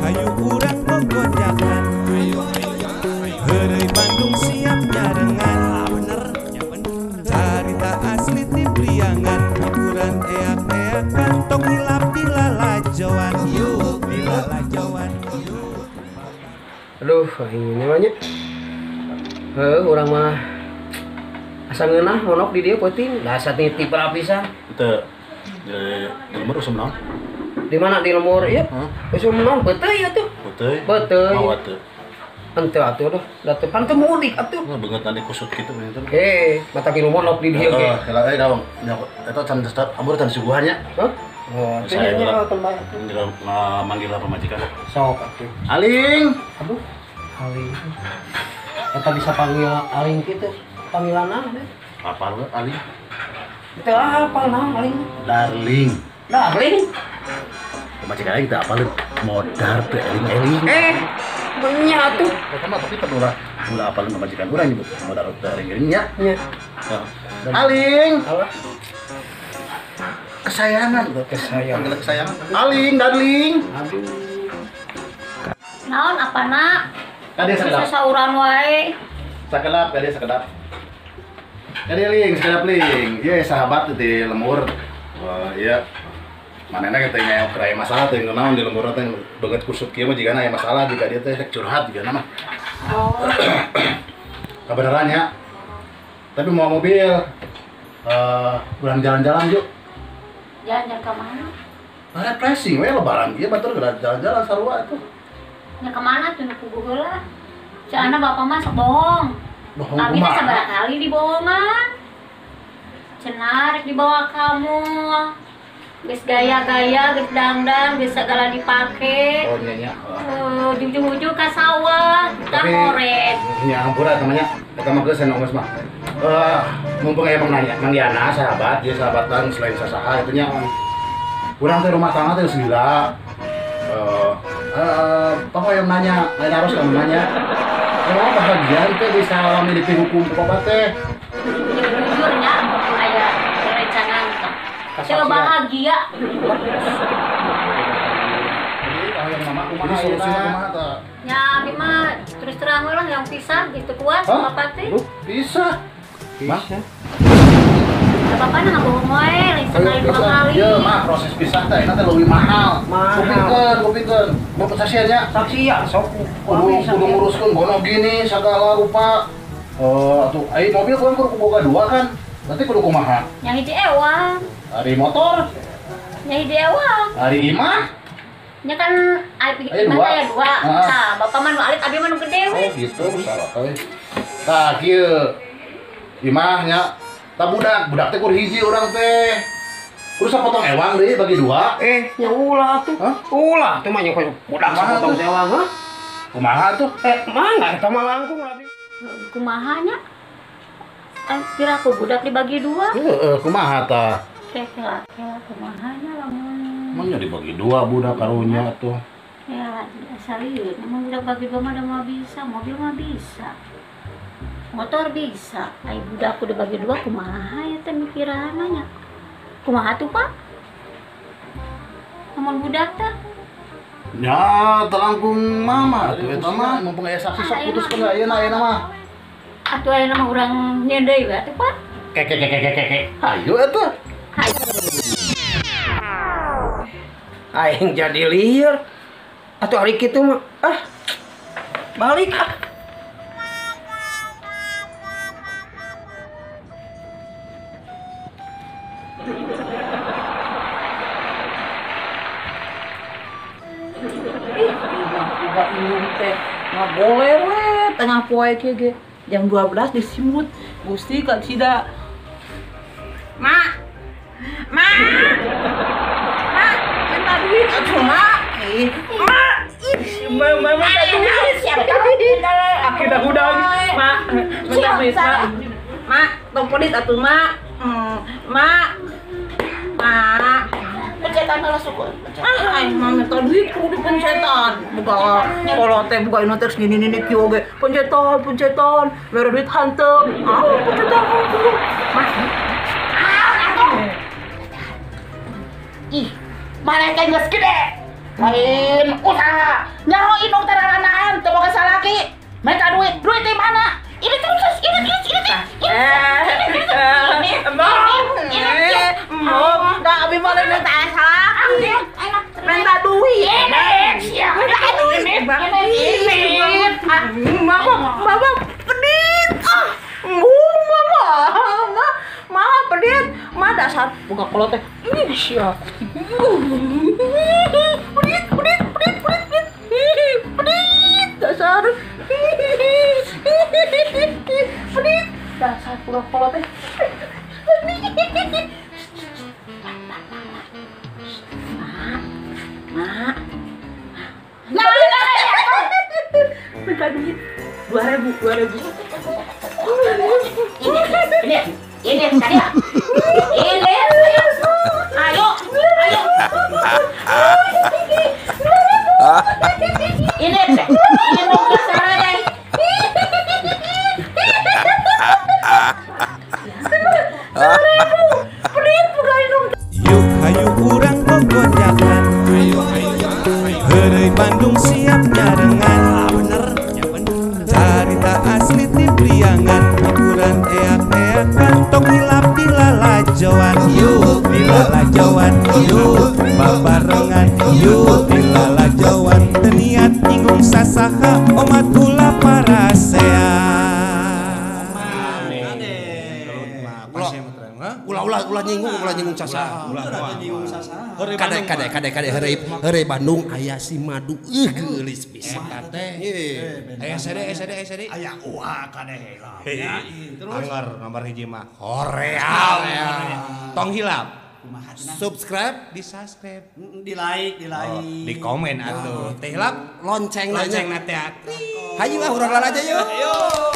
Hayu urang gogojakan. Heureuy Bandung siap nyarengan. Carita asli ti Priangan. Hiburan eak-eakan tong hilap di lalajoan. Di lalajoan. Aduh, ini namanya. Urang mah asa ngeunah monok di dieu peuting. Dasar titip pisan. Teu di lemur usum naon? Di mana di lemur ieu? Usum naon beuteuy atuh. Beuteuy. Mau atuh. Henteu atuh dah. Da teu pan teu mudik atuh. Beungeut tadi kusut kitu begitu. Mata kieu monok di dieu ge. Kalau daun. Eta can start ambur can suguhannya. Hah? Oh, saya tembak. Manggil pamajikan. Sok atuh. Aling. Aduh. Aling. Eta bisa panggil aling kitu. Panggilanna deh. Apa lu Aling? Teu apal naon aling? Darling. Darling. Pamajikan aing teu apal modar teu eling-eling. Nya atuh. Eta mah tapi teu ulah apal pamajikan urang nyebut modar teu eling-eling nya. Nya. Aling. Allah. Kesayangan. Kesayangan. Kesayangan. Aling, darling. Aduh. Naon apana? Kade sakedap. Sasauran wae. Sakedap, kade sakedap. Kade ling, sakedap ling. Ieu sahabat di lemur. Iya. Manehna kita nya keur aya masalah teh naon di lemur teh beungeut kusut kieu mah jigana aya masalah jika dia teh curhat jigana mah. Oh. Kebenarannya. Tapi mau mobil. Bulan jalan-jalan yuk. Jalan ke mana? Refreshing we lebaran ieu batur jalan-jalan sarua atuh. Ya kemana tuh nu puguh heula? Soalna bapak mah sok bohong. Bohong Kami teh kumaha? sabaraha kali dibohongan. Cenah rek dibawa kamu. Geus gaya-gaya, geus dangdang, geus segala dipake. Oh nya nya. Di ujung-ujung ka sawah, kita ngoret. Nya hampura namanya. Eta mah geus nongos mah. Mumpung aya Mang Diana sahabat, dia sahabatan selain sasaha itu nya. Urang teh rumah tangga teh gila. Papa yang nanya, lain harus kamu nanya. Emang bahagia itu bisa memiliki hukum papa teh? Jujurnya, aya rencana entah. Coba bahagia. Jadi mama kumaha solusinya kumaha teh? Ya, abi mah terus terang we lah yang pisah gitu kuat papa teh. Bisa. Bisa. Bapak nggak bohong wae, lain sekali dua kali. Iya, mah proses pisah teh eta teh leuwih mahal. Kupikeun. Mau saksiannya? Saksi ya, sok. Kudu nguruskeun bono gini sagala rupa. Atuh ai mobil kan kudu boga dua kan. Berarti kudu kumaha? Yang hiji ewang, Ari motor, yang hiji ewang. ari imah. Nya kan Dua. aya dua. Heeh. Nah, bapak mah nu alit, abi mah nu gede we. Oh gitu, salah euy. Tah kieu. Imahnya tah budak teh kur hiji urang teh. Terus potong ewang deui bagi dua. Nya ulah tuh. Hah? Ulah tuh mah nya budak sapotong sewang, hah? Kumaha tuh? Mangga eta mah langkung abi. Kumaha nya? Kan kira aku budak dibagi dua. Heeh, kumaha tah? Kela kumaha nya lamun. Emangnya dibagi dua budak karunya tuh. Ya, serius. Emang budak bagi dua mah udah bisa, mobil mah bisa. Motor bisa. Ai budak udah bagi dua kumaha ya teh mikiranna nya. Kumaha tuh, Pak? Namun budak teh. Ya, telangkung mama tuh eta mah mumpung aya saksi sok putuskeun ayeuna mah. Atuh ayeuna mah urang nyendei we atuh, Pak. Kek. Hayu eta. Aing jadi liar. Atuh hari kitu mah balik ah. Enggak minum teh nggak boleh we tengah poe kieu ge jam 12 disimut Gusti ka cida Ma minta duit atuh Ma Ma akhirnya udang Ma minta duit Ma telepon atuh Ma pencetan lah suku aing mah minta duit kudu pencetan buka kalau teh buka ini terus gini kieu ge pencetan mere duit hantem pencetan mah Ih, mana yang geus gede? lain usaha nyaho indung teraranaan teu boga salaki mereka duit di mana ini terus dah abi mau minta salaki minta duit mama pedit mama pedit mah dasar buka kolot teh ini siap pedit dasar pedit dasar buka kolot teh minta duit 2.000 ini saya ini ayo ini mau kesana deh Yuk hayu urang gogojakan Heureuy Bandung siap nyarengan Carita asli ti Priangan hiburan eak-eakan tong hilap di lalajoan yuk di lalajoan yuk babarengan yuk di lalajoan teu niat nyinggung sasaha omat ulah parasea ulah nyinggung sasa. Kade heureuy Bandung aya si madu geulis pisan teh. Aya sede. Aya uha kadeh lah. Terus nomor hiji mah Korea. Tong hilap. Subscribe, di subscribe, Di like. di komen atuh. Teh hilap Lonceng lonceng na teh. Hayu urang lalaja yuk.